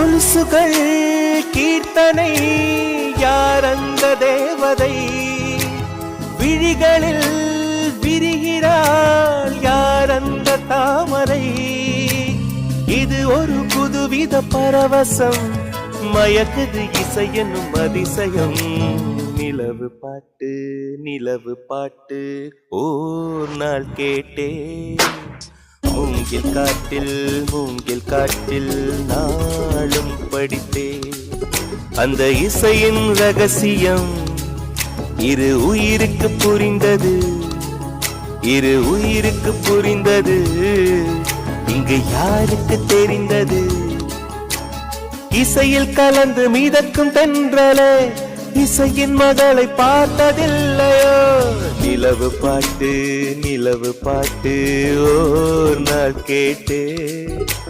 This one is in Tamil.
கொலுசுகள் கீர்த்தனை யார் அந்த தேவதை விழிகளில் விரிகிறாள் யார் அந்த தாமரை இது ஒரு புதுவித பரவசம் மயக்குது இசை என்னும் அதிசயம் நிலவு பாட்டு ஓர் நாள் கேட்டேன் மூங்கில் காட்டில் நாளும் படித்தேன் அந்த இசையின் ரகசியம் இரு உயிருக்கு புரிந்தது இங்கு யாருக்கு தெரிந்தது இசையில் கலந்து மிதக்கும் தென்றலே இசையின் மகளை பார்த்ததில்லையோ நிலவு பாட்டு ஓர் நாள் கேட்டேன்